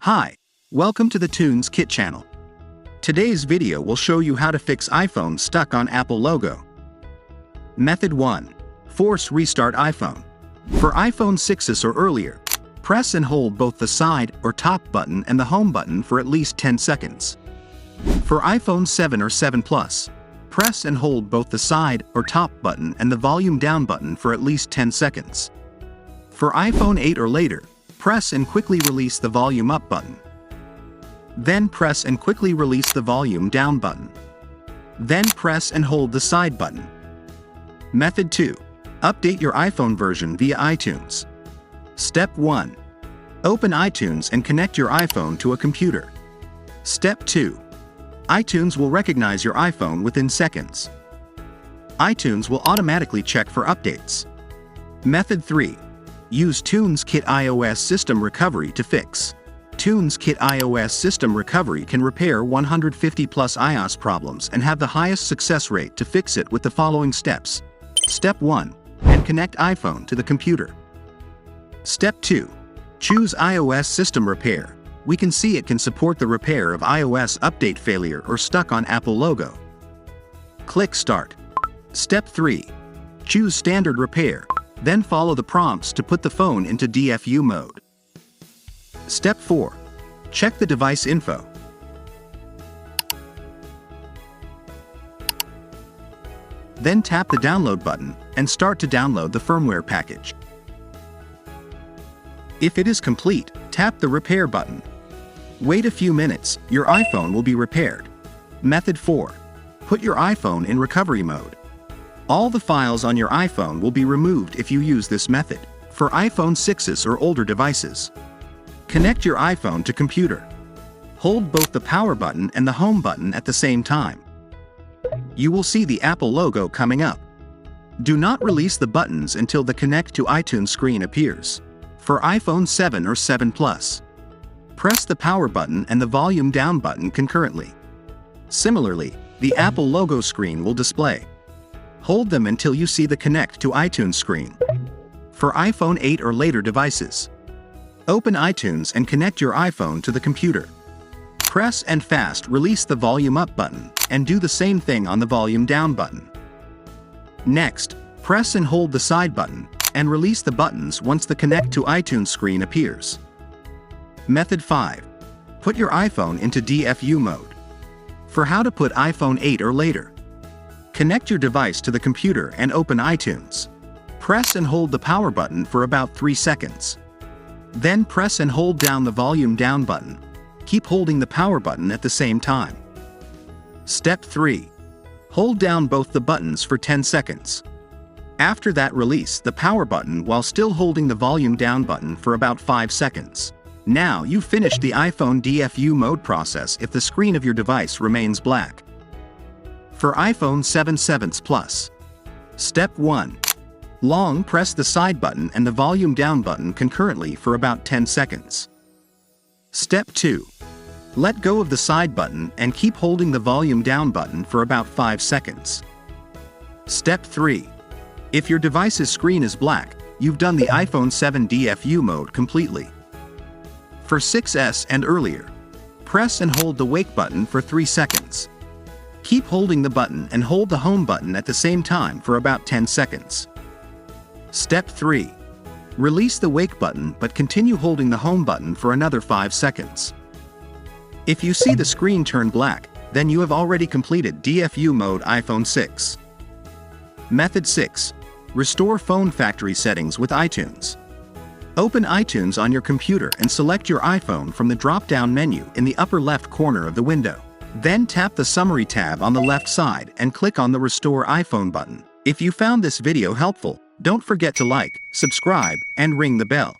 Hi, welcome to the TunesKit channel. Today's video will show you how to fix iPhone stuck on Apple logo. Method 1. Force restart iPhone. For iPhone 6s or earlier, press and hold both the side or top button and the home button for at least 10 seconds. For iPhone 7 or 7 Plus, press and hold both the side or top button and the volume down button for at least 10 seconds. For iPhone 8 or later, press and quickly release the volume up button. Then press and quickly release the volume down button. Then press and hold the side button. Method 2. Update your iPhone version via iTunes. Step 1. Open iTunes and connect your iPhone to a computer. Step 2. iTunes will recognize your iPhone within seconds. iTunes will automatically check for updates. Method 3. Use TunesKit iOS System Recovery to fix. TunesKit iOS System Recovery can repair 150 plus iOS problems and have the highest success rate to fix it with the following steps. Step 1. And connect iPhone to the computer. Step 2. Choose iOS System Repair. We can see it can support the repair of iOS update failure or stuck on Apple logo. Click Start. Step 3. Choose Standard Repair. Then follow the prompts to put the phone into DFU mode. Step 4. Check the device info. Then tap the download button and start to download the firmware package. If it is complete, tap the repair button. Wait a few minutes, your iPhone will be repaired. Method 4. Put your iPhone in recovery mode. All the files on your iPhone will be removed if you use this method. For iPhone 6s or older devices, connect your iPhone to computer. Hold both the power button and the home button at the same time. You will see the Apple logo coming up. Do not release the buttons until the Connect to iTunes screen appears. For iPhone 7 or 7 Plus, press the power button and the volume down button concurrently. Similarly, the Apple logo screen will display. Hold them until you see the Connect to iTunes screen. For iPhone 8 or later devices, open iTunes and connect your iPhone to the computer. Press and fast release the volume up button and do the same thing on the volume down button. Next, press and hold the side button and release the buttons once the Connect to iTunes screen appears. Method 5. Put your iPhone into DFU mode. For how to put iPhone 8 or later, connect your device to the computer and open iTunes. Press and hold the power button for about 3 seconds. Then press and hold down the volume down button. Keep holding the power button at the same time. Step 3. Hold down both the buttons for 10 seconds. After that, release the power button while still holding the volume down button for about 5 seconds. Now you've finished the iPhone DFU mode process if the screen of your device remains black. For iPhone 7 Plus, Step 1. Long press the side button and the volume down button concurrently for about 10 seconds. Step 2. Let go of the side button and keep holding the volume down button for about 5 seconds. Step 3. If your device's screen is black, you've done the iPhone 7 DFU mode completely. For 6s and earlier, press and hold the wake button for 3 seconds. Keep holding the button and hold the home button at the same time for about 10 seconds. Step 3. Release the wake button but continue holding the home button for another 5 seconds. If you see the screen turn black, then you have already completed DFU mode iPhone 6. Method 6. Restore phone factory settings with iTunes. Open iTunes on your computer and select your iPhone from the drop-down menu in the upper left corner of the window. Then tap the Summary tab on the left side and click on the Restore iPhone button. If you found this video helpful, don't forget to like, subscribe, and ring the bell.